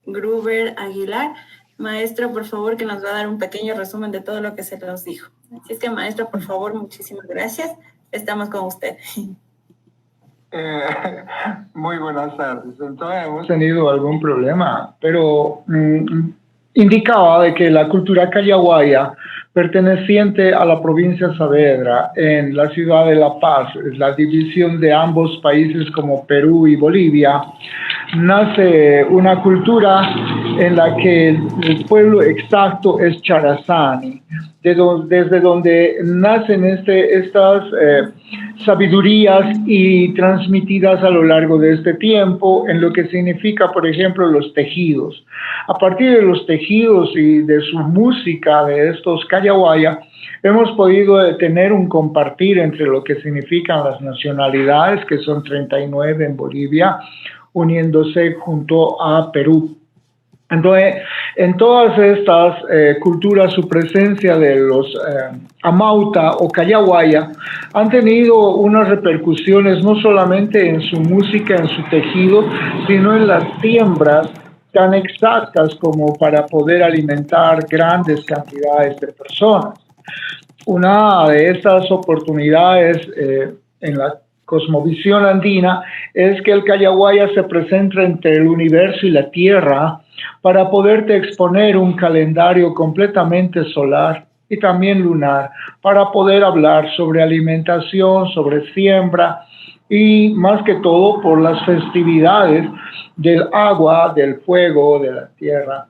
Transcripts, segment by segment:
Gruber Aguilar. Maestro, por favor, que nos va a dar un pequeño resumen de todo lo que se nos dijo. Así es que, maestro, por favor, muchísimas gracias. Estamos con usted. Muy buenas tardes. Entonces hemos tenido algún problema, pero indicaba de que la cultura callahuaya, perteneciente a la provincia de Saavedra, en la ciudad de La Paz, la división de ambos países como Perú y Bolivia, nace una cultura en la que el pueblo exacto es Charazani, desde donde nacen estas sabidurías y transmitidas a lo largo de este tiempo en lo que significa, por ejemplo, los tejidos. A partir de los tejidos y de su música, de estos callahuaya, hemos podido tener un compartir entre lo que significan las nacionalidades, que son 39 en Bolivia, uniéndose junto a Perú. Entonces, en todas estas culturas, su presencia de los amauta o callahuaya han tenido unas repercusiones no solamente en su música, en su tejido, sino en las siembras tan exactas como para poder alimentar grandes cantidades de personas. Una de estas oportunidades en la cosmovisión andina es que el callahuaya se presenta entre el universo y la tierra para poderte exponer un calendario completamente solar y también lunar, para poder hablar sobre alimentación, sobre siembra y más que todo por las festividades del agua, del fuego, de la tierra.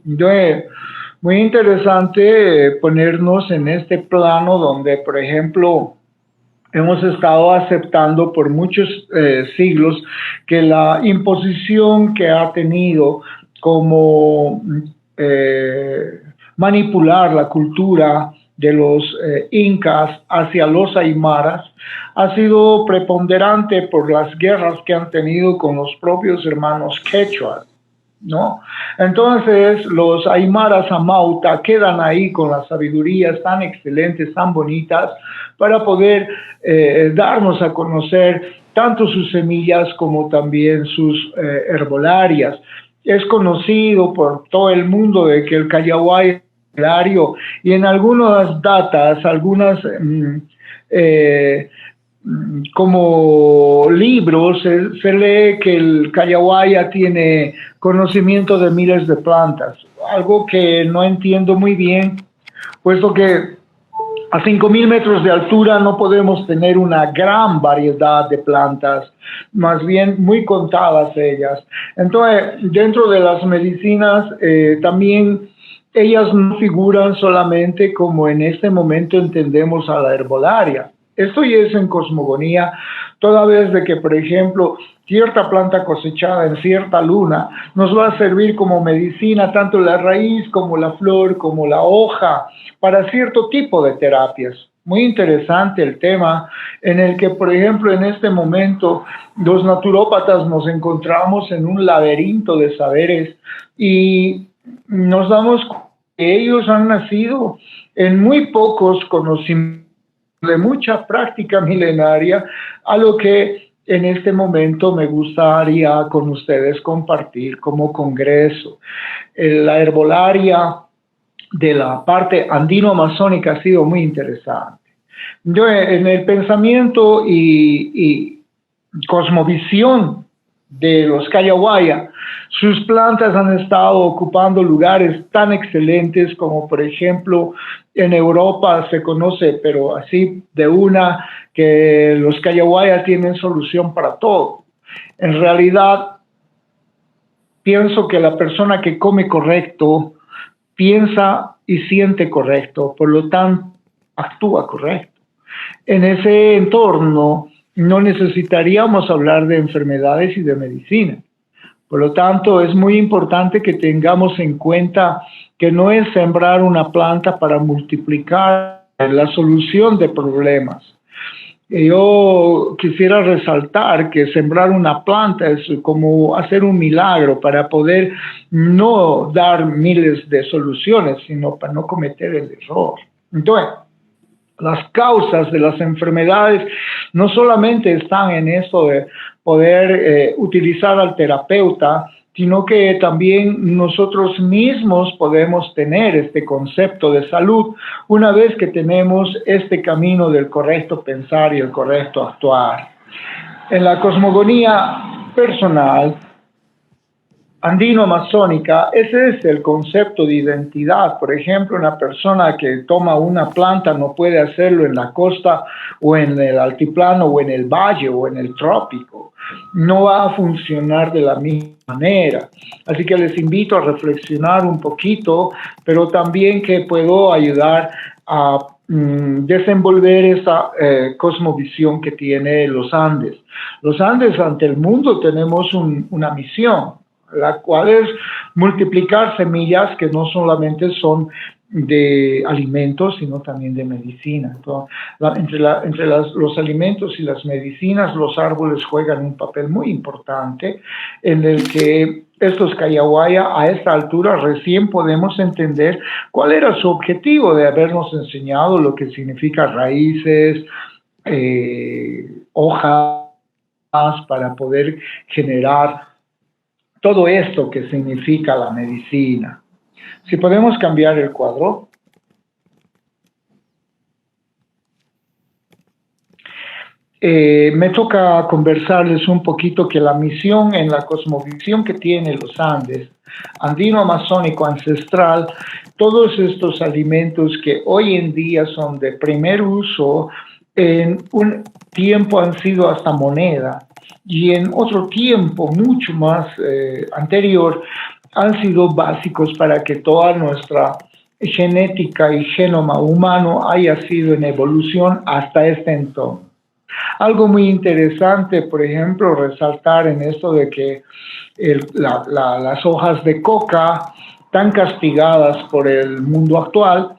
Entonces, muy interesante ponernos en este plano donde, por ejemplo, hemos estado aceptando por muchos siglos que la imposición que ha tenido como manipular la cultura de los incas hacia los aymaras ha sido preponderante por las guerras que han tenido con los propios hermanos quechuas, ¿no? Entonces los aymaras amauta quedan ahí con las sabidurías tan excelentes, tan bonitas, para poder darnos a conocer tanto sus semillas como también sus herbolarias. Es conocido por todo el mundo de que el callahuaya y en algunas datas, algunas como libros, se lee que el callahuaya tiene conocimiento de miles de plantas, algo que no entiendo muy bien, puesto que a 5,000 metros de altura no podemos tener una gran variedad de plantas, más bien muy contadas ellas. Entonces, dentro de las medicinas también ellas no figuran solamente como en este momento entendemos a la herbolaria. Esto ya es en cosmogonía, toda vez de que, por ejemplo, cierta planta cosechada en cierta luna nos va a servir como medicina, tanto la raíz como la flor, como la hoja, para cierto tipo de terapias. Muy interesante el tema en el que, por ejemplo, en este momento los naturópatas nos encontramos en un laberinto de saberes y nos damos cuenta que ellos han nacido en muy pocos conocimientos de mucha práctica milenaria, a lo que en este momento me gustaría con ustedes compartir como congreso. La herbolaria de la parte andino-amazónica ha sido muy interesante. Yo, en el pensamiento y cosmovisión de los callahuaya, sus plantas han estado ocupando lugares tan excelentes como, por ejemplo, en Europa se conoce, pero así de una, que los callahuaya tienen solución para todo. En realidad, pienso que la persona que come correcto piensa y siente correcto, por lo tanto, actúa correcto. En ese entorno no necesitaríamos hablar de enfermedades y de medicina. Por lo tanto, es muy importante que tengamos en cuenta que no es sembrar una planta para multiplicar la solución de problemas. Yo quisiera resaltar que sembrar una planta es como hacer un milagro para poder no dar miles de soluciones, sino para no cometer el error. Entonces, las causas de las enfermedades no solamente están en eso de poder utilizar al terapeuta sino que también nosotros mismos podemos tener este concepto de salud una vez que tenemos este camino del correcto pensar y el correcto actuar. En la cosmogonía personal andino-amazónica, ese es el concepto de identidad. Por ejemplo, una persona que toma una planta no puede hacerlo en la costa o en el altiplano o en el valle o en el trópico. No va a funcionar de la misma manera. Así que les invito a reflexionar un poquito, pero también que puedo ayudar a desenvolver esa cosmovisión que tiene los Andes. Los Andes ante el mundo tenemos una misión, la cual es multiplicar semillas que no solamente son de alimentos, sino también de medicina. Entonces, entre los alimentos y las medicinas, los árboles juegan un papel muy importante en el que estos Kayawaya a esta altura recién podemos entender cuál era su objetivo de habernos enseñado lo que significa raíces, hojas, para poder generar todo esto que significa la medicina. Si podemos cambiar el cuadro. Me toca conversarles un poquito que la misión en la cosmovisión que tiene los Andes, andino-amazónico ancestral, todos estos alimentos que hoy en día son de primer uso, en un tiempo han sido hasta moneda, y en otro tiempo mucho más anterior han sido básicos para que toda nuestra genética y genoma humano haya sido en evolución hasta este entonces. Algo muy interesante, por ejemplo, resaltar en esto de que las hojas de coca, tan castigadas por el mundo actual,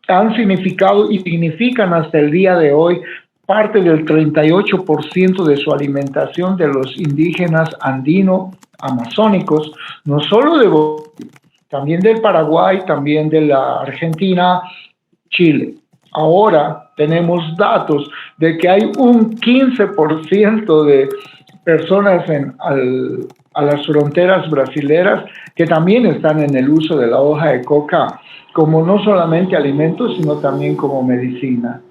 han significado y significan hasta el día de hoy parte del 38% de su alimentación de los indígenas andino-amazónicos, no solo de Bolivia, también del Paraguay, también de la Argentina, Chile. Ahora tenemos datos de que hay un 15% de personas a las fronteras brasileras que también están en el uso de la hoja de coca como no solamente alimentos, sino también como medicina.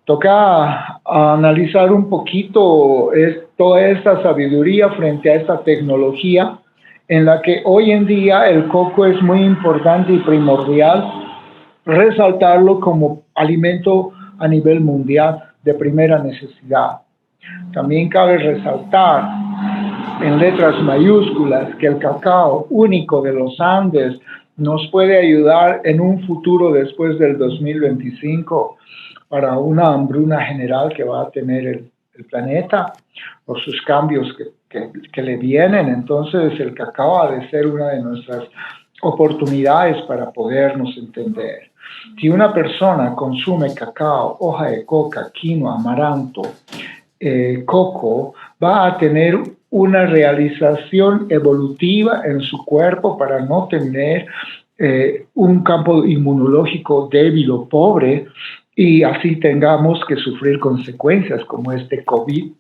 Toca analizar un poquito toda esta sabiduría frente a esta tecnología en la que hoy en día el coco es muy importante y primordial resaltarlo como alimento a nivel mundial de primera necesidad. También cabe resaltar en letras mayúsculas que el cacao único de los Andes nos puede ayudar en un futuro después del 2025 para una hambruna general que va a tener el planeta por sus cambios que le vienen. Entonces el cacao ha de ser una de nuestras oportunidades para podernos entender. Si una persona consume cacao, hoja de coca, quinoa, amaranto, coco, va a tener una realización evolutiva en su cuerpo para no tener un campo inmunológico débil o pobre y así tengamos que sufrir consecuencias como este COVID.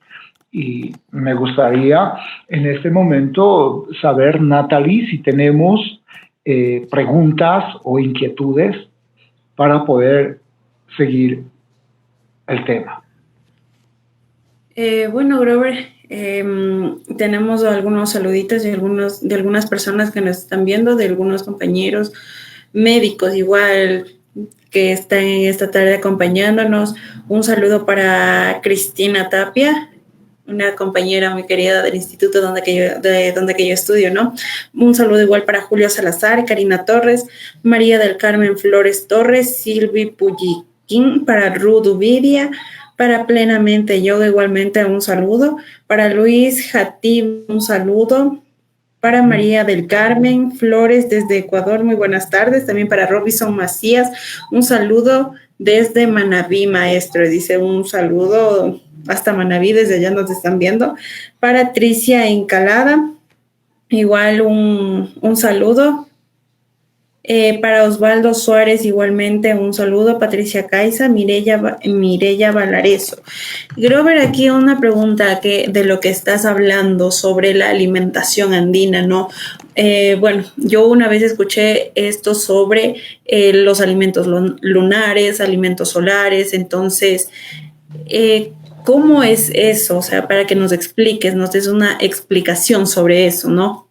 Y me gustaría en este momento saber, Natalie, si tenemos preguntas o inquietudes para poder seguir el tema. Bueno, Grover, tenemos algunos saluditos de algunas personas que nos están viendo, de algunos compañeros médicos igual que están esta tarde acompañándonos. Un saludo para Cristina Tapia, una compañera muy querida del instituto donde que yo estudio, ¿no? Un saludo igual para Julio Salazar, Karina Torres, María del Carmen Flores Torres, Silvi Pulliquín, para Ruth Uvidia, para Plenamente Yoga igualmente un saludo, para Luis Jatib un saludo, para María del Carmen Flores desde Ecuador, muy buenas tardes, también para Robinson Macías, un saludo desde Manabí, maestro, dice un saludo hasta Manabí, desde allá nos están viendo, para Tricia Encalada, igual un saludo, Para Osvaldo Suárez igualmente un saludo, Patricia Caiza, Mireya Valareso. Grover, aquí una pregunta de lo que estás hablando sobre la alimentación andina, ¿no? Bueno, yo una vez escuché esto sobre los alimentos lunares, alimentos solares, entonces, ¿cómo es eso? O sea, para que nos expliques, nos des una explicación sobre eso, ¿no?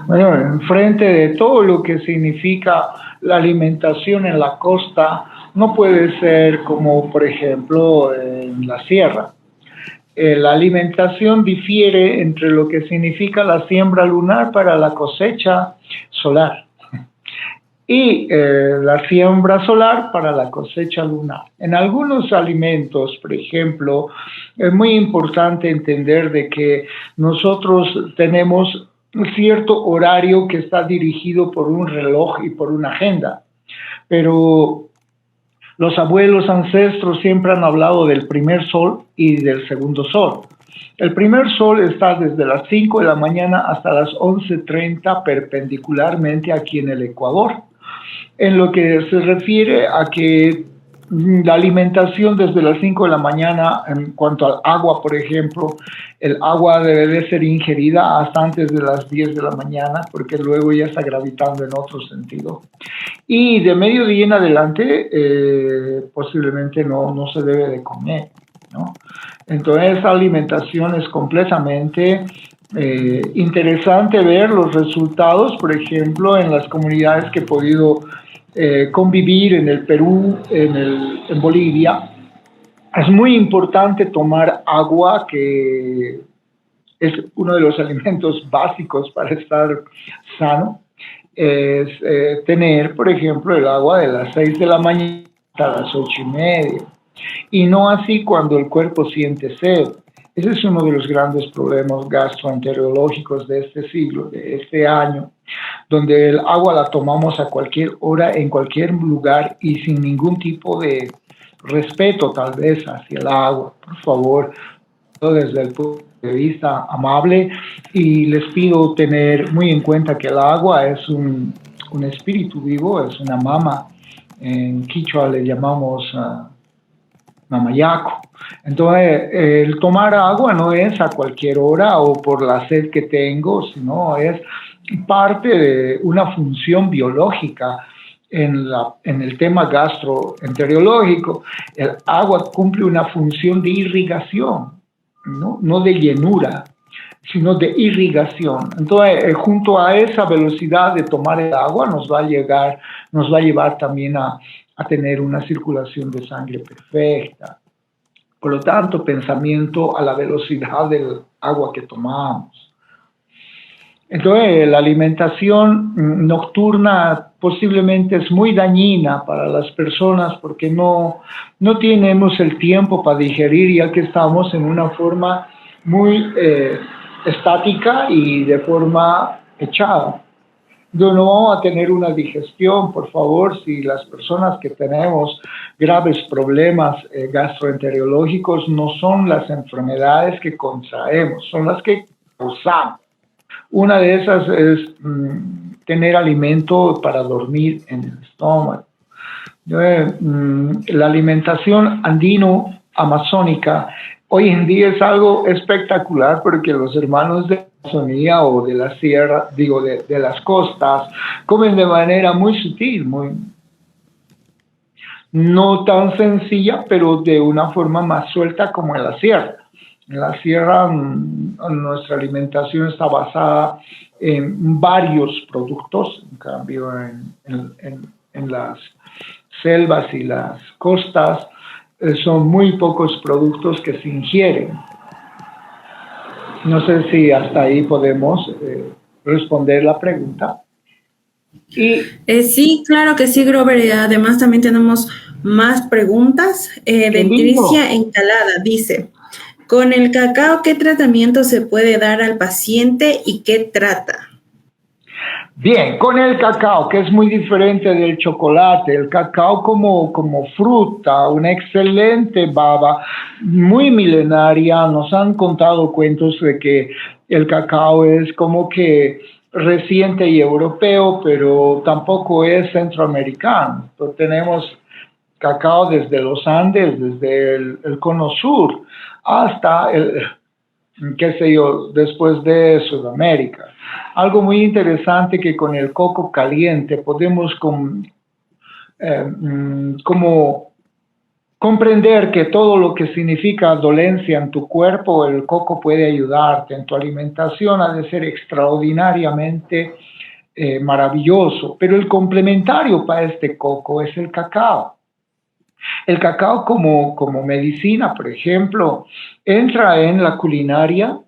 Bueno, enfrente de todo lo que significa la alimentación en la costa, no puede ser como, por ejemplo, en la sierra. La alimentación difiere entre lo que significa la siembra lunar para la cosecha solar y la siembra solar para la cosecha lunar. En algunos alimentos, por ejemplo, es muy importante entender de que nosotros tenemos un cierto horario que está dirigido por un reloj y por una agenda, pero los abuelos ancestros siempre han hablado del primer sol y del segundo sol. El primer sol está desde las 5 de la mañana hasta las 11:30 perpendicularmente aquí en el Ecuador. En lo que se refiere a que la alimentación desde las 5 de la mañana, en cuanto al agua, por ejemplo, el agua debe de ser ingerida hasta antes de las 10 de la mañana, porque luego ya está gravitando en otro sentido. Y de mediodía en adelante, posiblemente no se debe de comer, ¿no? Entonces, esa alimentación es completamente interesante ver los resultados, por ejemplo, en las comunidades que he podido convivir en el Perú, en Bolivia. Es muy importante tomar agua, que es uno de los alimentos básicos para estar sano. Es tener, por ejemplo, el agua de las 6 de la mañana hasta las 8:30, y no así cuando el cuerpo siente sed. Ese es uno de los grandes problemas gastroenterológicos de este siglo, de este año, donde el agua la tomamos a cualquier hora, en cualquier lugar y sin ningún tipo de respeto tal vez hacia el agua. Por favor, desde el punto de vista amable, y les pido tener muy en cuenta que el agua es un espíritu vivo, es una mama. En quichua le llamamos mamayaco. Entonces, el tomar agua no es a cualquier hora o por la sed que tengo, sino es parte de una función biológica en el tema gastroenterológico. El agua cumple una función de irrigación, no de llenura, sino de irrigación. Entonces, junto a esa velocidad de tomar el agua, nos va a llevar también a tener una circulación de sangre perfecta. Por lo tanto, pensamiento a la velocidad del agua que tomamos. Entonces, la alimentación nocturna posiblemente es muy dañina para las personas porque no tenemos el tiempo para digerir, ya que estamos en una forma muy estática y de forma echada. No vamos a tener una digestión, por favor, si las personas que tenemos graves problemas gastroenterológicos no son las enfermedades que contraemos, son las que causamos. Una de esas es tener alimento para dormir en el estómago. La alimentación andino-amazónica hoy en día es algo espectacular, porque los hermanos de la Amazonía o de la sierra, de las costas, comen de manera muy sutil, no tan sencilla, pero de una forma más suelta como en la sierra. En la sierra nuestra alimentación está basada en varios productos, en cambio en las selvas y las costas son muy pocos productos que se ingieren. No sé si hasta ahí podemos responder la pregunta. Sí, claro que sí, Grover. Además también tenemos más preguntas. Dentricia Encalada dice: con el cacao, ¿qué tratamiento se puede dar al paciente y qué trata? Bien, con el cacao, que es muy diferente del chocolate, el cacao como fruta, una excelente baba, muy milenaria. Nos han contado cuentos de que el cacao es como que reciente y europeo, pero tampoco es centroamericano. Entonces, tenemos cacao desde los Andes, desde el cono sur, hasta qué sé yo, después de Sudamérica. Algo muy interesante que con el coco caliente podemos como comprender que todo lo que significa dolencia en tu cuerpo, el coco puede ayudarte en tu alimentación, ha de ser extraordinariamente maravilloso. Pero el complementario para este coco es el cacao. El cacao como medicina, por ejemplo, entra en la culinaria,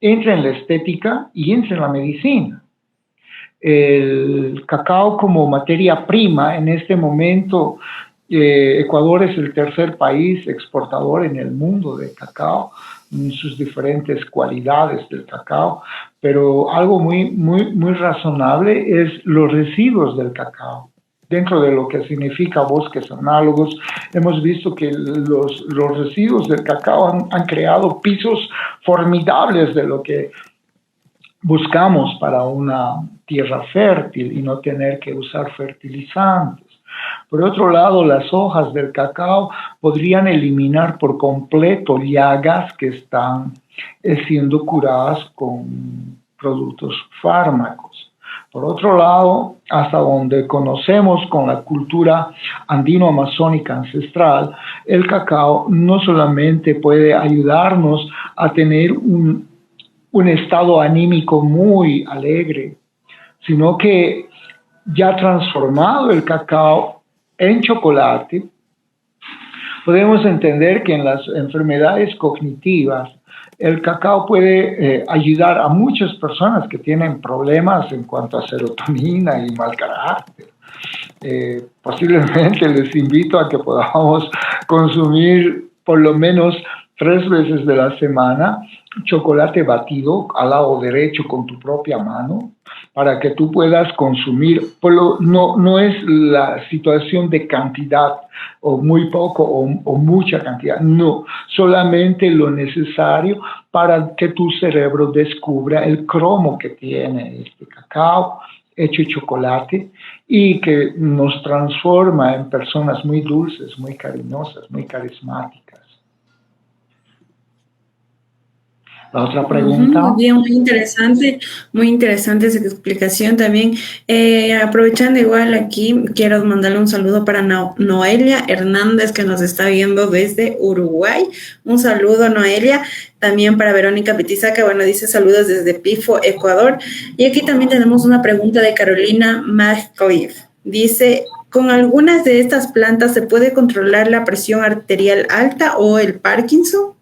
entra en la estética y entra en la medicina. El cacao como materia prima, en este momento, Ecuador es el tercer país exportador en el mundo de cacao, en sus diferentes cualidades del cacao, pero algo muy razonable es los residuos del cacao. Dentro de lo que significa bosques análogos, hemos visto que los residuos del cacao han creado pisos formidables de lo que buscamos para una tierra fértil y no tener que usar fertilizantes. Por otro lado, las hojas del cacao podrían eliminar por completo llagas que están siendo curadas con productos fármacos. Por otro lado, hasta donde conocemos con la cultura andino-amazónica ancestral, el cacao no solamente puede ayudarnos a tener un estado anímico muy alegre, sino que ya transformado el cacao en chocolate, podemos entender que en las enfermedades cognitivas el cacao puede ayudar a muchas personas que tienen problemas en cuanto a serotonina y mal carácter. Posiblemente les invito a que podamos consumir por lo menos 3 veces de la semana chocolate batido al lado derecho con tu propia mano para que tú puedas consumir. No es la situación de cantidad o muy poco o mucha cantidad, no, solamente lo necesario para que tu cerebro descubra el cromo que tiene este cacao hecho chocolate y que nos transforma en personas muy dulces, muy cariñosas, muy carismáticas. La otra pregunta. Muy bien, muy interesante esa explicación también. Aprovechando igual aquí, quiero mandarle un saludo para Noelia Hernández, que nos está viendo desde Uruguay. Un saludo, Noelia. También para Verónica Pitizaca, bueno, dice saludos desde Pifo, Ecuador. Y aquí también tenemos una pregunta de Carolina Magcliffe. Dice, ¿con algunas de estas plantas se puede controlar la presión arterial alta o el Parkinson?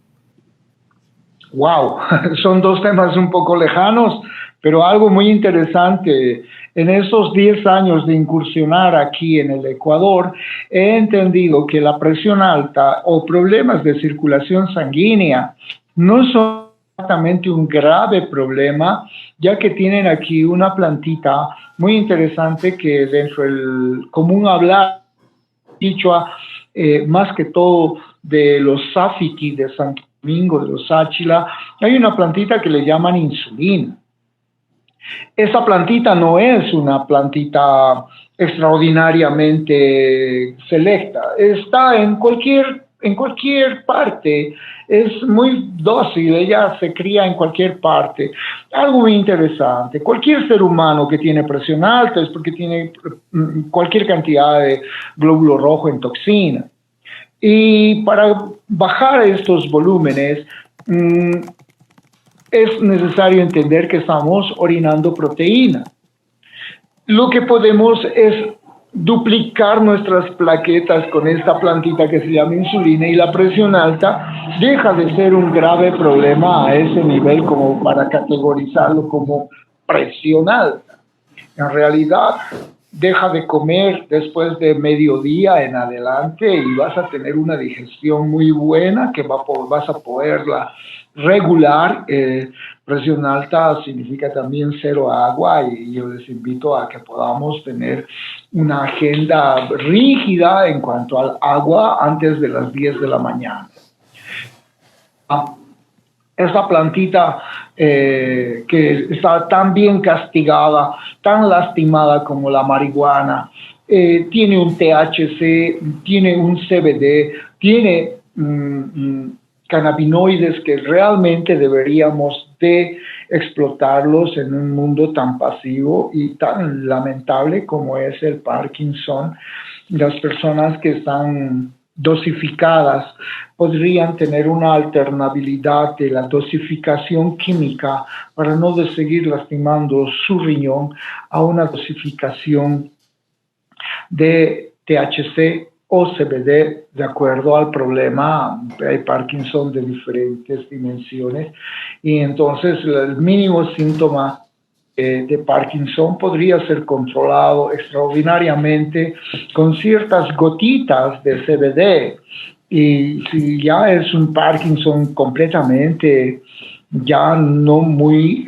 Wow, son 2 temas un poco lejanos, pero algo muy interesante. En esos 10 años de incursionar aquí en el Ecuador, he entendido que la presión alta o problemas de circulación sanguínea no son exactamente un grave problema, ya que tienen aquí una plantita muy interesante que dentro del común hablar quichua, más que todo de los Safiki de Santo Domingo, de los Áchila, hay una plantita que le llaman insulina. Esa plantita no es una plantita extraordinariamente selecta, está en cualquier parte, es muy dócil, ella se cría en cualquier parte. Algo muy interesante, cualquier ser humano que tiene presión alta es porque tiene cualquier cantidad de glóbulo rojo en toxina. Y para bajar estos volúmenes es necesario entender que estamos orinando proteína. Lo que podemos es duplicar nuestras plaquetas con esta plantita que se llama insulina y la presión alta deja de ser un grave problema a ese nivel como para categorizarlo como presión alta. En realidad, deja de comer después de mediodía en adelante y vas a tener una digestión muy buena que vas a poderla regular. Presión alta significa también 0 agua y yo les invito a que podamos tener una agenda rígida en cuanto al agua antes de las 10 de la mañana. Esta plantita que está tan bien castigada, tan lastimada como la marihuana. Tiene un THC, tiene un CBD, tiene cannabinoides que realmente deberíamos de explotarlos en un mundo tan pasivo y tan lamentable como es el Parkinson. Las personas que están dosificadas podrían tener una alternabilidad de la dosificación química para no de seguir lastimando su riñón a una dosificación de THC o CBD de acuerdo al problema. Hay Parkinson de diferentes dimensiones y entonces el mínimo síntoma de Parkinson podría ser controlado extraordinariamente con ciertas gotitas de CBD. Y si ya es un Parkinson completamente ya no muy,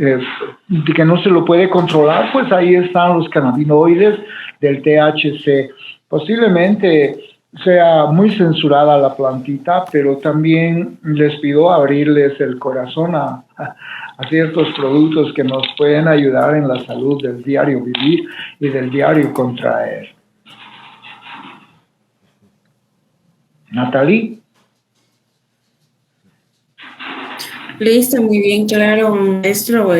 que no se lo puede controlar, pues ahí están los cannabinoides del THC. Posiblemente sea muy censurada la plantita, pero también les pido abrirles el corazón a ciertos productos que nos pueden ayudar en la salud del diario vivir y del diario contraer. Natalie. Listo, muy bien, claro, maestro,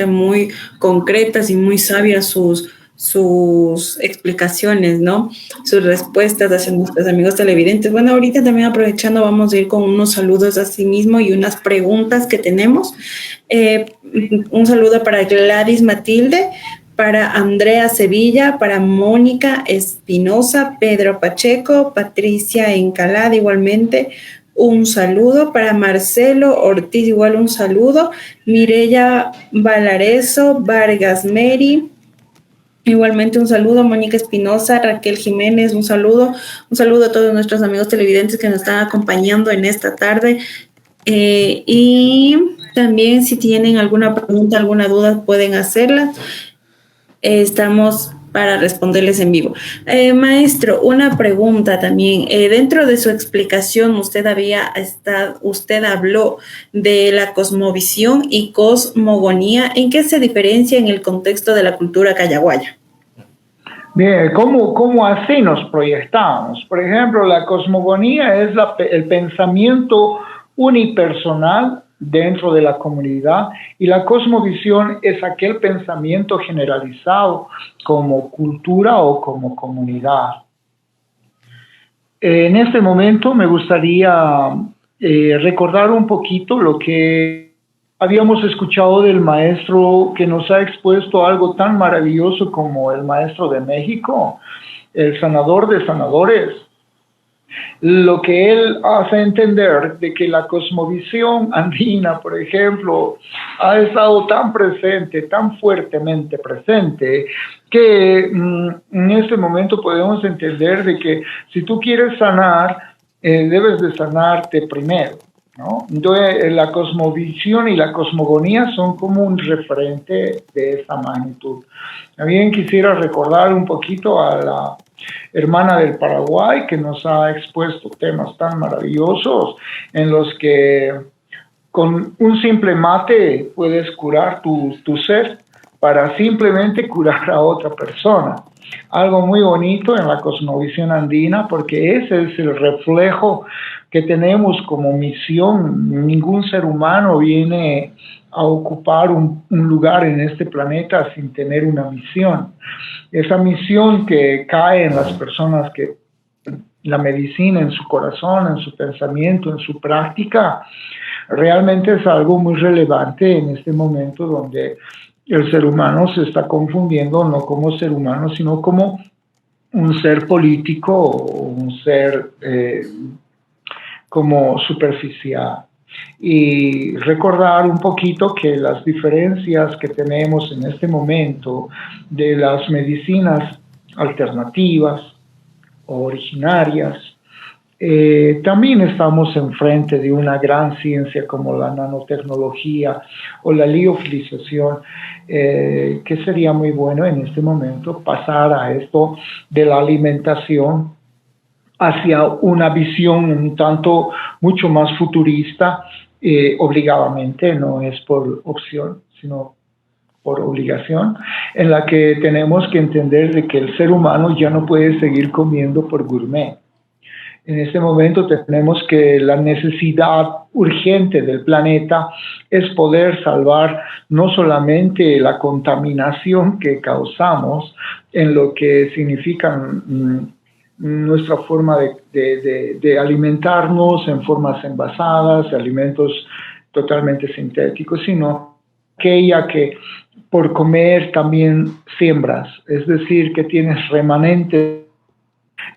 muy concretas y muy sabias sus explicaciones, ¿no? Sus respuestas hacia nuestros amigos televidentes. Bueno, ahorita también aprovechando, vamos a ir con unos saludos a sí mismo y unas preguntas que tenemos. Un saludo para Gladys Matilde, para Andrea Sevilla, para Mónica Espinosa, Pedro Pacheco, Patricia Encalada igualmente. Un saludo para Marcelo Ortiz, igual un saludo. Mireya Valareso, Vargas Meri, igualmente un saludo. Mónica Espinosa, Raquel Jiménez, un saludo a todos nuestros amigos televidentes que nos están acompañando en esta tarde. Y también si tienen alguna pregunta, alguna duda, pueden hacerla. Estamos para responderles en vivo. Maestro, una pregunta también. Dentro de su explicación, usted habló de la cosmovisión y cosmogonía. ¿En qué se diferencia en el contexto de la cultura callaguaya? Bien, ¿cómo así nos proyectamos? Por ejemplo, la cosmogonía es el pensamiento unipersonal dentro de la comunidad y la cosmovisión es aquel pensamiento generalizado como cultura o como comunidad. En este momento me gustaría recordar un poquito lo que habíamos escuchado del maestro que nos ha expuesto algo tan maravilloso como el maestro de México, el sanador de sanadores. Lo que él hace entender de que la cosmovisión andina, por ejemplo, ha estado tan presente, tan fuertemente presente, que en este momento podemos entender de que si tú quieres sanar, debes de sanarte primero, ¿no? Entonces, la cosmovisión y la cosmogonía son como un referente de esa magnitud. También quisiera recordar un poquito a la hermana del Paraguay que nos ha expuesto temas tan maravillosos en los que con un simple mate puedes curar tu ser para simplemente curar a otra persona. Algo muy bonito en la cosmovisión andina, porque ese es el reflejo que tenemos como misión. Ningún ser humano viene a ocupar un lugar en este planeta sin tener una misión. Esa misión que cae en las personas que la medicina en su corazón, en su pensamiento, en su práctica, realmente es algo muy relevante en este momento donde el ser humano se está confundiendo no como ser humano, sino como un ser político o un ser como superficial. Y recordar un poquito que las diferencias que tenemos en este momento de las medicinas alternativas o originarias, también estamos enfrente de una gran ciencia como la nanotecnología o la liofilización, que sería muy bueno en este momento pasar a esto de la alimentación hacia una visión un tanto mucho más futurista obligadamente, no es por opción, sino por obligación, en la que tenemos que entender de que el ser humano ya no puede seguir comiendo por gourmet. En este momento tenemos que la necesidad urgente del planeta es poder salvar no solamente la contaminación que causamos en lo que significa nuestra forma de alimentarnos en formas envasadas, alimentos totalmente sintéticos, sino aquella que por comer también siembras, es decir, que tienes remanentes,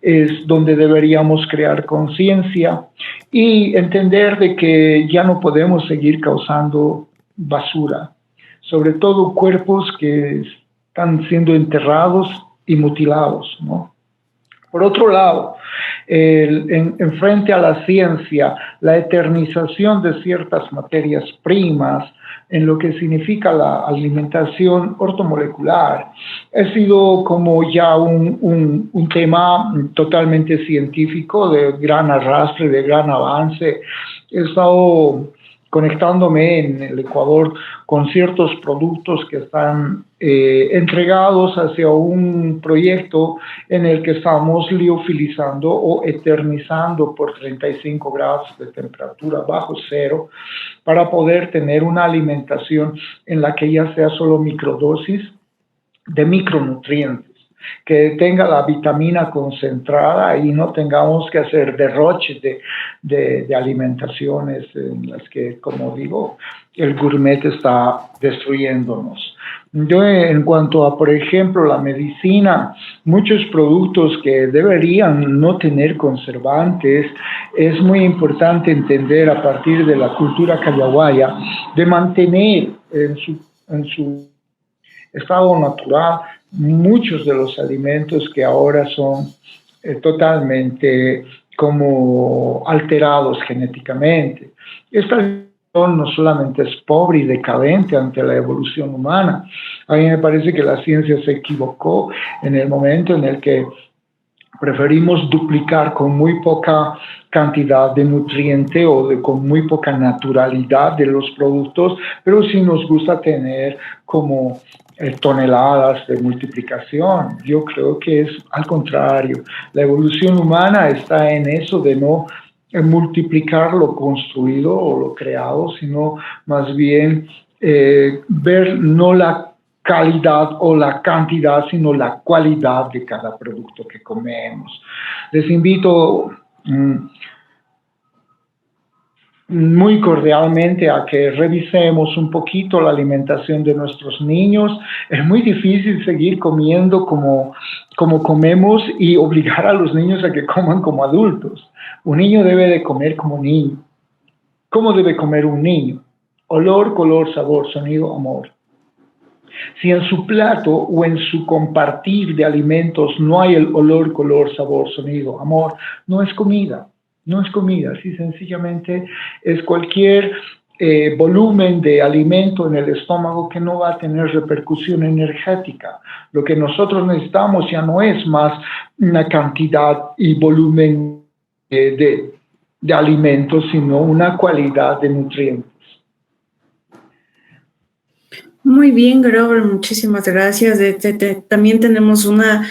es donde deberíamos crear conciencia y entender de que ya no podemos seguir causando basura, sobre todo cuerpos que están siendo enterrados y mutilados, ¿no? Por otro lado, en frente a la ciencia, la eternización de ciertas materias primas en lo que significa la alimentación ortomolecular, ha sido como ya un tema totalmente científico, de gran arrastre, de gran avance. He estado conectándome en el Ecuador con ciertos productos que están entregados hacia un proyecto en el que estamos liofilizando o eternizando por 35 grados de temperatura bajo cero para poder tener una alimentación en la que ya sea solo microdosis de micronutrientes, que tenga la vitamina concentrada y no tengamos que hacer derroches de alimentaciones en las que, como digo, el gourmet está destruyéndonos. Yo, en cuanto a, por ejemplo, la medicina, muchos productos que deberían no tener conservantes, es muy importante entender a partir de la cultura callahuaya de mantener en su estado natural muchos de los alimentos que ahora son totalmente como alterados genéticamente. Esta no solamente es pobre y decadente ante la evolución humana. A mí me parece que la ciencia se equivocó en el momento en el que preferimos duplicar con muy poca cantidad de nutriente o con muy poca naturalidad de los productos, pero sí nos gusta tener como toneladas de multiplicación. Yo creo que es al contrario. La evolución humana está en eso de no multiplicar lo construido o lo creado, sino más bien ver no la calidad o la cantidad, sino la cualidad de cada producto que comemos. Les invito muy cordialmente a que revisemos un poquito la alimentación de nuestros niños. Es muy difícil seguir comiendo como comemos y obligar a los niños a que coman como adultos. Un niño debe de comer como niño. ¿Cómo debe comer un niño? Olor, color, sabor, sonido, amor. Si en su plato o en su compartir de alimentos no hay el olor, color, sabor, sonido, amor, no es comida. No es comida, así sencillamente es cualquier volumen de alimento en el estómago que no va a tener repercusión energética. Lo que nosotros necesitamos ya no es más una cantidad y volumen de alimentos, sino una cualidad de nutrientes. Muy bien, Grover, muchísimas gracias. También tenemos una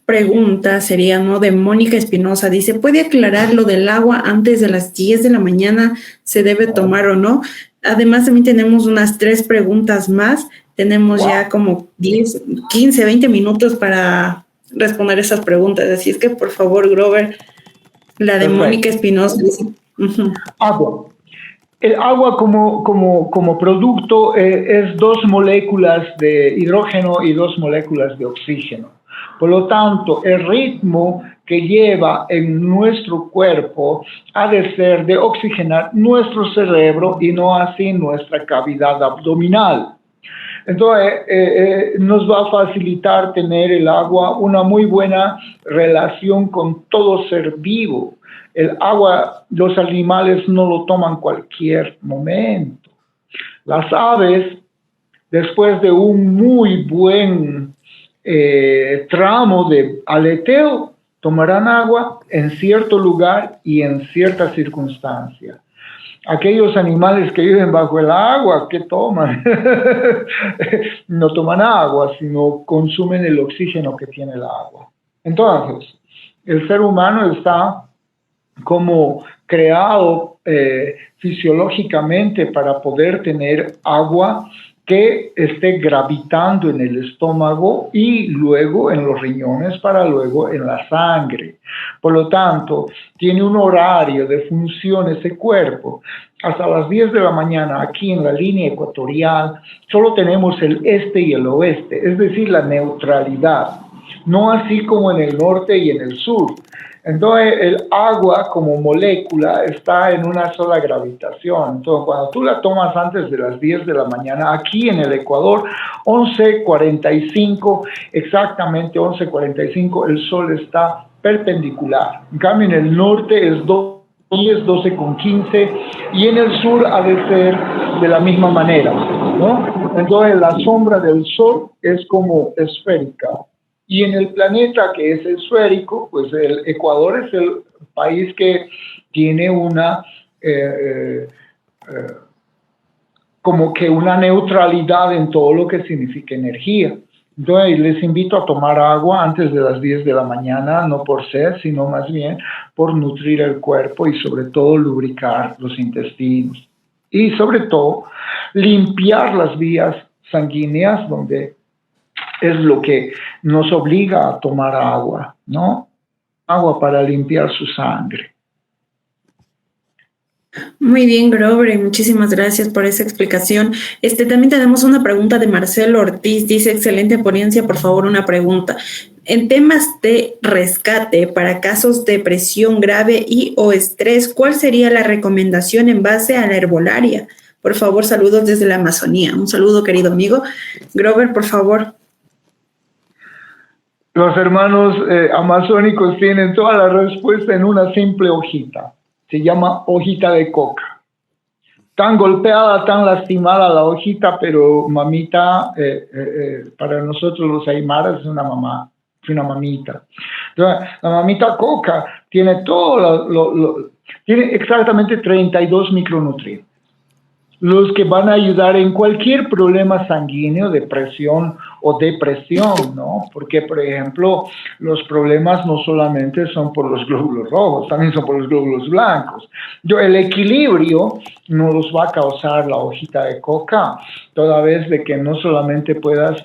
pregunta, sería, ¿no? De Mónica Espinosa. Dice, ¿puede aclarar lo del agua antes de las 10 de la mañana? ¿Se debe tomar o no? Además, también tenemos unas 3 preguntas más. Tenemos ya como 10, 15, 20 minutos para responder esas preguntas. Así es que, por favor, Grover, la de Mónica Espinosa. Agua. El agua como producto es 2 moléculas de hidrógeno y 2 moléculas de oxígeno. Por lo tanto, el ritmo que lleva en nuestro cuerpo ha de ser de oxigenar nuestro cerebro y no así nuestra cavidad abdominal. Entonces, nos va a facilitar tener el agua una muy buena relación con todo ser vivo. El agua, los animales no lo toman cualquier momento. Las aves, después de un muy buen tramo de aleteo, tomarán agua en cierto lugar y en cierta circunstancia. Aquellos animales que viven bajo el agua, ¿qué toman? No toman agua, sino consumen el oxígeno que tiene el agua. Entonces, el ser humano está como creado fisiológicamente para poder tener agua que esté gravitando en el estómago y luego en los riñones para luego en la sangre. Por lo tanto, tiene un horario de función ese cuerpo. Hasta las 10 de la mañana, aquí en la línea ecuatorial, solo tenemos el este y el oeste, es decir, la neutralidad, no así como en el norte y en el sur. Entonces, el agua como molécula está en una sola gravitación. Entonces, cuando tú la tomas antes de las 10 de la mañana, aquí en el Ecuador, 11:45, exactamente 11:45, el sol está perpendicular. En cambio, en el norte es 12:15, y en el sur ha de ser de la misma manera, ¿no? Entonces, la sombra del sol es como esférica. Y en el planeta que es esférico, pues el Ecuador es el país que tiene una, como que una neutralidad en todo lo que significa energía. Entonces les invito a tomar agua antes de las 10 de la mañana, no por sed, sino más bien por nutrir el cuerpo y sobre todo lubricar los intestinos. Y sobre todo limpiar las vías sanguíneas, donde es lo que nos obliga a tomar agua, ¿no? Agua para limpiar su sangre. Muy bien, Grover, y muchísimas gracias por esa explicación. También tenemos una pregunta de Marcelo Ortiz. Dice, excelente ponencia, por favor, una pregunta. En temas de rescate para casos de presión grave y o estrés, ¿cuál sería la recomendación en base a la herbolaria? Por favor, saludos desde la Amazonía. Un saludo, querido amigo. Grover, por favor. Los hermanos amazónicos tienen toda la respuesta en una simple hojita. Se llama hojita de coca. Tan golpeada, tan lastimada la hojita, pero mamita, para nosotros los aymaras es una mamá, es una mamita. Entonces, la mamita coca tiene tiene exactamente 32 micronutrientes, los que van a ayudar en cualquier problema sanguíneo de presión o depresión, ¿no? Porque, por ejemplo, los problemas no solamente son por los glóbulos rojos, también son por los glóbulos blancos. El equilibrio no los va a causar la hojita de coca, toda vez de que no solamente puedas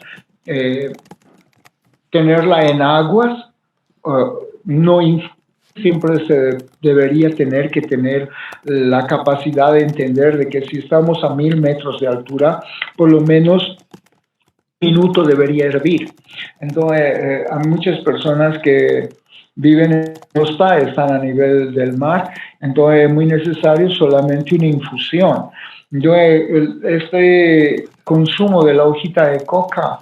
tenerla en aguas, no siempre se debería tener que tener la capacidad de entender de que si estamos a 1000 metros de altura, por lo menos un minuto debería hervir. Entonces, hay muchas personas que viven en la costa, están a nivel del mar, entonces es muy necesario solamente una infusión. Este consumo de la hojita de coca,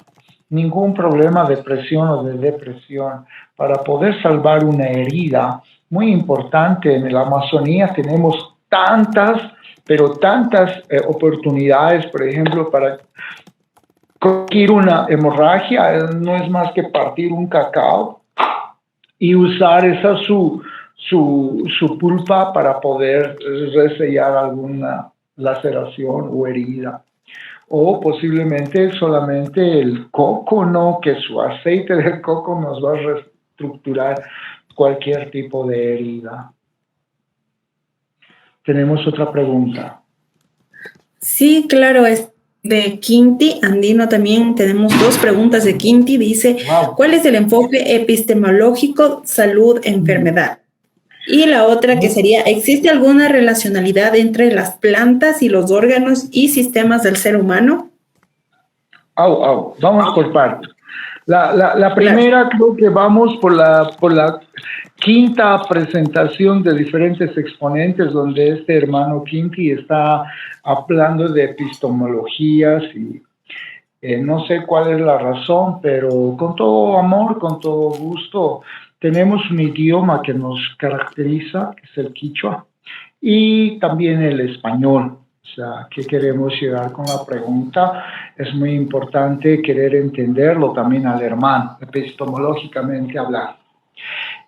ningún problema de presión o de depresión. Para poder salvar una herida muy importante en la Amazonía tenemos tantas, pero tantas oportunidades, por ejemplo, para corregir una hemorragia, no es más que partir un cacao y usar esa su pulpa para poder resellar alguna laceración o herida. O posiblemente solamente el coco, ¿no? Que su aceite de coco nos va a reestructurar cualquier tipo de herida. Tenemos otra pregunta. Sí, claro, es de Quinti Andino. También tenemos dos preguntas de Quinti. Dice, wow, ¿cuál es el enfoque epistemológico salud-enfermedad? Y la otra que sería, ¿existe alguna relacionalidad entre las plantas y los órganos y sistemas del ser humano? Vamos por partes. La primera, creo que vamos por la quinta presentación de diferentes exponentes, donde este hermano Quinti está hablando de epistemologías y no sé cuál es la razón, pero con todo amor, con todo gusto, tenemos un idioma que nos caracteriza, que es el quichua, y también el español. O sea, ¿qué queremos llegar con la pregunta? Es muy importante querer entenderlo también al hermano, epistemológicamente hablando.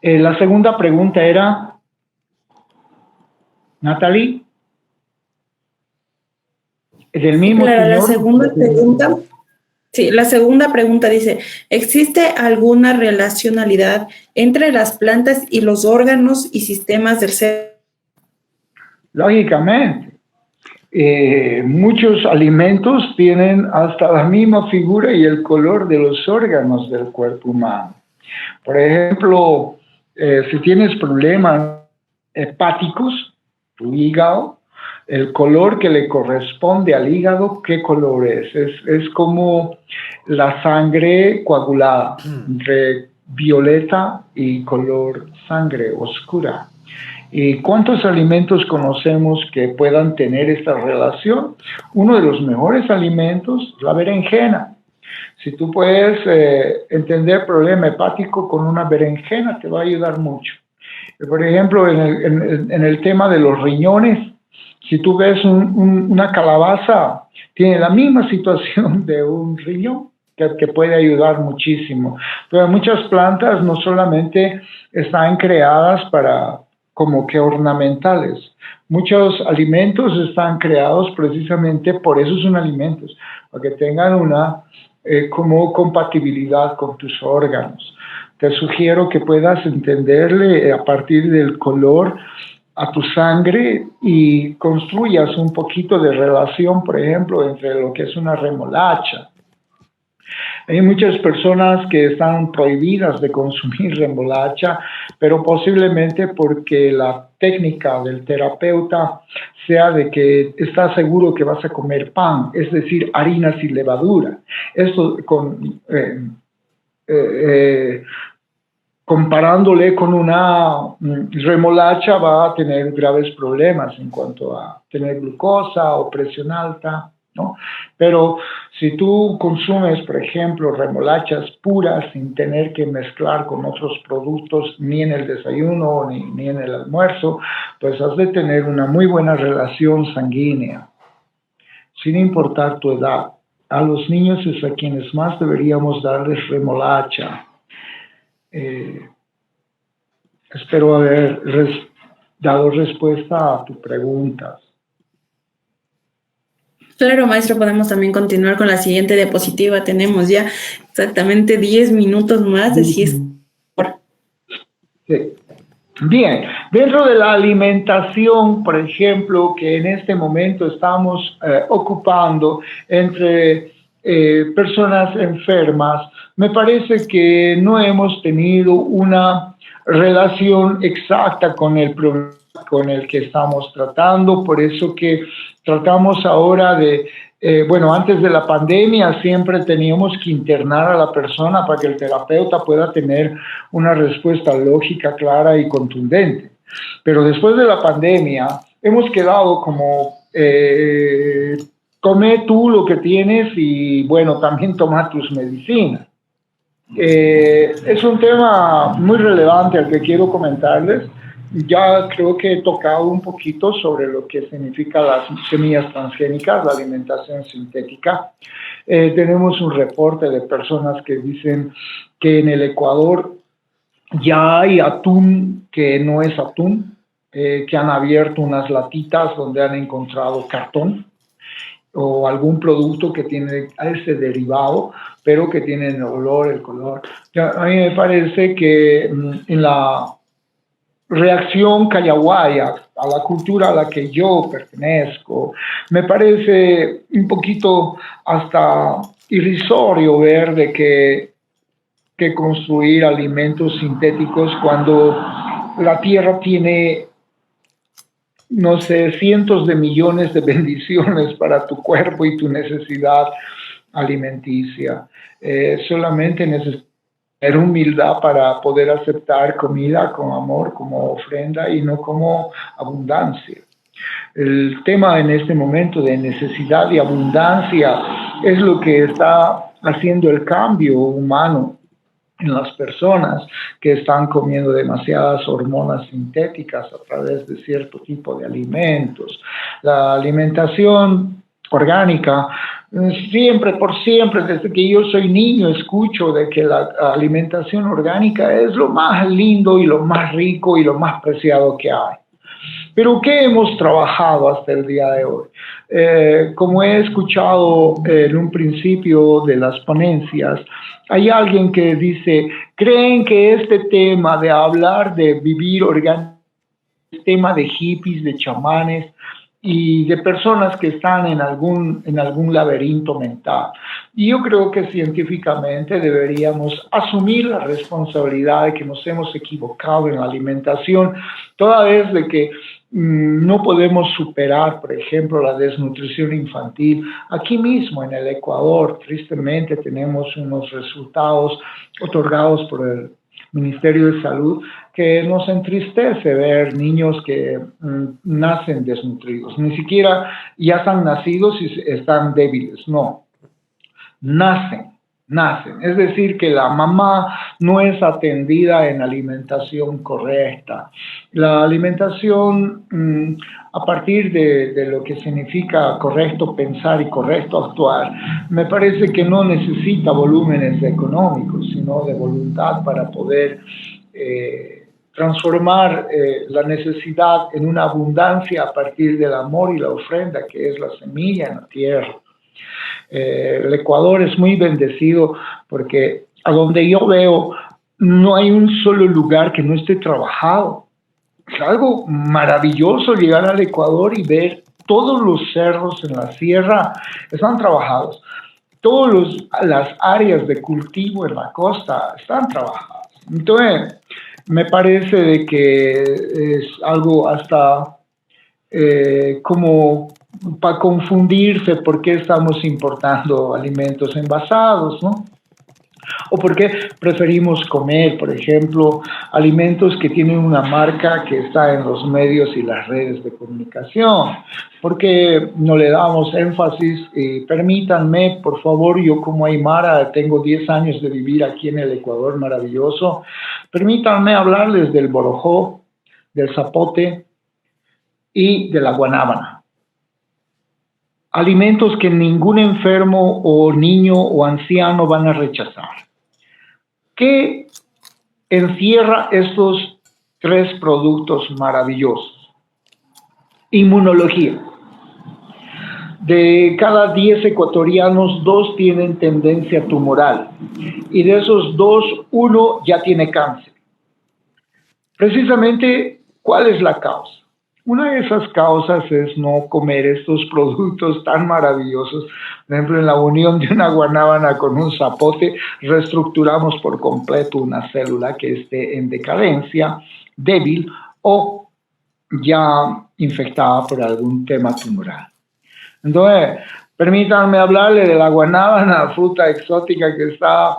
La segunda pregunta era, Natalie, del mismo Claro, la señor. segunda pregunta. Sí, la segunda pregunta dice, ¿existe alguna relacionalidad entre las plantas y los órganos y sistemas del ser? Lógicamente, muchos alimentos tienen hasta la misma figura y el color de los órganos del cuerpo humano. Por ejemplo, si tienes problemas hepáticos, tu hígado, el color que le corresponde al hígado, ¿qué color es? Es como la sangre coagulada, entre violeta y color sangre oscura. ¿Y cuántos alimentos conocemos que puedan tener esta relación? Uno de los mejores alimentos, la berenjena. Si tú puedes entender problema hepático con una berenjena, te va a ayudar mucho. Por ejemplo, en el tema de los riñones, si tú ves una calabaza, tiene la misma situación de un riñón que puede ayudar muchísimo. Pero muchas plantas no solamente están creadas para como que ornamentales. Muchos alimentos están creados precisamente por eso son alimentos, para que tengan una como compatibilidad con tus órganos. Te sugiero que puedas entenderle a partir del color a tu sangre y construyas un poquito de relación, por ejemplo, entre lo que es una remolacha. Hay muchas personas que están prohibidas de consumir remolacha, pero posiblemente porque la técnica del terapeuta sea de que está seguro que vas a comer pan, es decir, harinas y levadura. Esto comparándole con una remolacha va a tener graves problemas en cuanto a tener glucosa o presión alta, ¿no? Pero si tú consumes, por ejemplo, remolachas puras sin tener que mezclar con otros productos ni en el desayuno ni en el almuerzo, pues has de tener una muy buena relación sanguínea, sin importar tu edad. A los niños es a quienes más deberíamos darles remolacha. Espero haber dado respuesta a tu pregunta. Claro, maestro, podemos también continuar con la siguiente diapositiva. Tenemos ya exactamente 10 minutos más, así es. Sí. Bien, dentro de la alimentación, por ejemplo, que en este momento estamos ocupando entre personas enfermas, me parece que no hemos tenido una relación exacta con el problema con el que estamos tratando, por eso que tratamos ahora de, bueno, antes de la pandemia siempre teníamos que internar a la persona para que el terapeuta pueda tener una respuesta lógica, clara y contundente. Pero después de la pandemia hemos quedado como, come tú lo que tienes y bueno, también toma tus medicinas. Es un tema muy relevante al que quiero comentarles. Ya creo que he tocado un poquito sobre lo que significa las semillas transgénicas, la alimentación sintética. Tenemos un reporte de personas que dicen que en el Ecuador ya hay atún que no es atún, que han abierto unas latitas donde han encontrado cartón o algún producto que tiene ese derivado, pero que tiene el olor, el color. A mí me parece que en la reacción callahuaya, a la cultura a la que yo pertenezco, me parece un poquito hasta irrisorio ver de que construir alimentos sintéticos cuando la tierra tiene, no sé, cientos de millones de bendiciones para tu cuerpo y tu necesidad alimenticia. Solamente necesitas tener humildad para poder aceptar comida con amor, como ofrenda y no como abundancia. El tema en este momento de necesidad y abundancia es lo que está haciendo el cambio humano en las personas que están comiendo demasiadas hormonas sintéticas a través de cierto tipo de alimentos. La alimentación orgánica Siempre, por siempre, desde que yo soy niño, escucho de que la alimentación orgánica es lo más lindo y lo más rico y lo más preciado que hay. Pero ¿qué hemos trabajado hasta el día de hoy? Como he escuchado en un principio de las ponencias, hay alguien que dice, ¿creen que este tema de hablar de vivir orgánico, tema de hippies, de chamanes y de personas que están en algún laberinto mental? Y yo creo que científicamente deberíamos asumir la responsabilidad de que nos hemos equivocado en la alimentación, toda vez de que no podemos superar, por ejemplo, la desnutrición infantil. Aquí mismo en el Ecuador, tristemente, tenemos unos resultados otorgados por el Ministerio de Salud que nos entristece ver niños que nacen desnutridos. Ni siquiera ya están nacidos y están débiles, no. Nacen. Es decir, que la mamá no es atendida en alimentación correcta. La alimentación, a partir de lo que significa correcto pensar y correcto actuar, me parece que no necesita volúmenes económicos, sino de voluntad para poder transformar la necesidad en una abundancia a partir del amor y la ofrenda, que es la semilla en la tierra. El Ecuador es muy bendecido porque a donde yo veo no hay un solo lugar que no esté trabajado. Es algo maravilloso llegar al Ecuador y ver todos los cerros en la sierra están trabajados. Todas las áreas de cultivo en la costa están trabajadas. Entonces, me parece de que es algo hasta como para confundirse por qué estamos importando alimentos envasados, ¿no? O por qué preferimos comer, por ejemplo, alimentos que tienen una marca que está en los medios y las redes de comunicación. ¿Por qué no le damos énfasis? Permítanme, por favor, yo como aymara tengo 10 años de vivir aquí en el Ecuador maravilloso. Permítanme hablarles del borojó, del zapote y de la guanábana. Alimentos que ningún enfermo o niño o anciano van a rechazar. ¿Qué encierra estos 3 productos maravillosos? Inmunología. De cada 10 ecuatorianos, 2 tienen tendencia tumoral. Y de esos 2, 1 ya tiene cáncer. Precisamente, ¿cuál es la causa? Una de esas causas es no comer estos productos tan maravillosos. Por ejemplo, en la unión de una guanábana con un zapote, reestructuramos por completo una célula que esté en decadencia, débil o ya infectada por algún tema tumoral. Entonces, permítanme hablarle de la guanábana, fruta exótica que está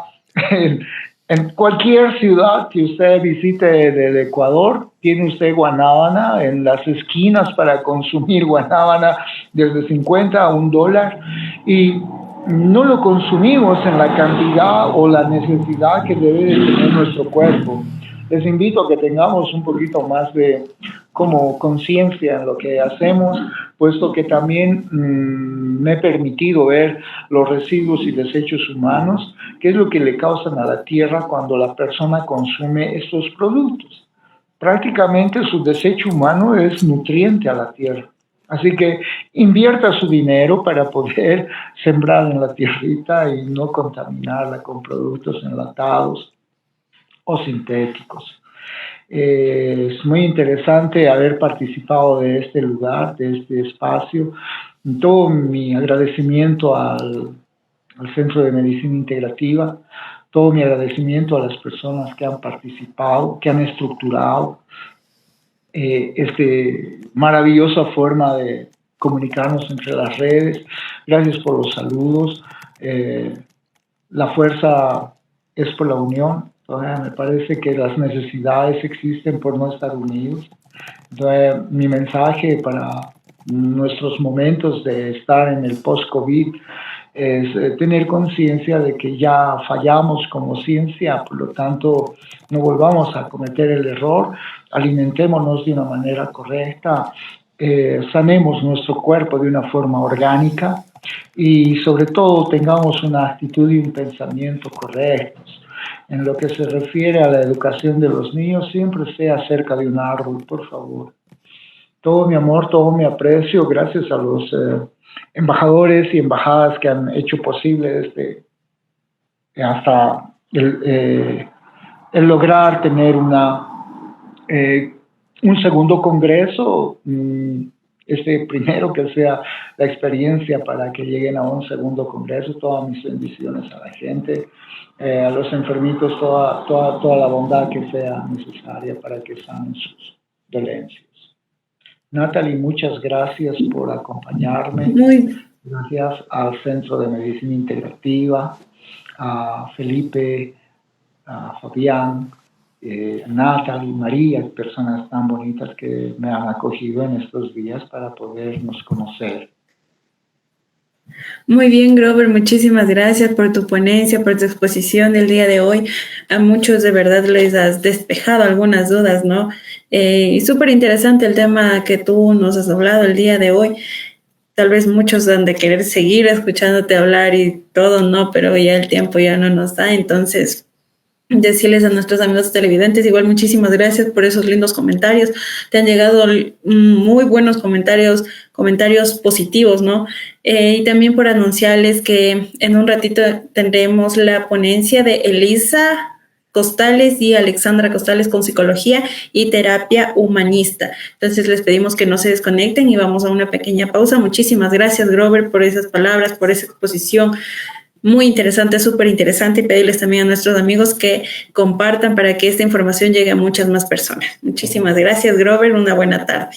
en cualquier ciudad que usted visite del Ecuador. Tiene usted guanábana en las esquinas para consumir guanábana desde 50 a $1 y no lo consumimos en la cantidad o la necesidad que debe de tener nuestro cuerpo. Les invito a que tengamos un poquito más de como conciencia en lo que hacemos, puesto que también me he permitido ver los residuos y desechos humanos, qué es lo que le causan a la tierra cuando la persona consume estos productos. Prácticamente su desecho humano es nutriente a la tierra. Así que invierta su dinero para poder sembrar en la tierrita y no contaminarla con productos enlatados o sintéticos. Es muy interesante haber participado de este lugar, de este espacio. Todo mi agradecimiento al Centro de Medicina Integrativa, todo mi agradecimiento a las personas que han participado, que han estructurado esta maravillosa forma de comunicarnos entre las redes. Gracias por los saludos. La fuerza es por la unión. Entonces, me parece que las necesidades existen por no estar unidos. Entonces, mi mensaje para nuestros momentos de estar en el post-COVID es tener conciencia de que ya fallamos como ciencia, por lo tanto no volvamos a cometer el error, alimentémonos de una manera correcta, sanemos nuestro cuerpo de una forma orgánica y sobre todo tengamos una actitud y un pensamiento correctos. En lo que se refiere a la educación de los niños, siempre sea cerca de un árbol, por favor. Todo mi amor, todo mi aprecio, gracias a los embajadores y embajadas que han hecho posible hasta el lograr tener un segundo congreso, primero que sea la experiencia para que lleguen a un segundo congreso. Todas mis bendiciones a la gente, a los enfermitos, toda la bondad que sea necesaria para que sanen sus dolencias. Natalie, muchas gracias por acompañarme. Gracias al Centro de Medicina Integrativa, a Felipe, a Fabián, Natalie, María, personas tan bonitas que me han acogido en estos días para podernos conocer. Muy bien, Grover, muchísimas gracias por tu ponencia, por tu exposición del día de hoy. A muchos de verdad les has despejado algunas dudas, ¿no? Y súper interesante el tema que tú nos has hablado el día de hoy. Tal vez muchos han de querer seguir escuchándote hablar y todo, ¿no? Pero ya el tiempo ya no nos da, entonces decirles a nuestros amigos televidentes, igual muchísimas gracias por esos lindos comentarios. Te han llegado muy buenos comentarios positivos, ¿no? Y también por anunciarles que en un ratito tendremos la ponencia de Elisa Costales y Alexandra Costales con psicología y terapia humanista. Entonces les pedimos que no se desconecten y vamos a una pequeña pausa. Muchísimas gracias, Grover, por esas palabras, por esa exposición. Muy interesante, súper interesante, y pedirles también a nuestros amigos que compartan para que esta información llegue a muchas más personas. Muchísimas gracias, Grover. Una buena tarde.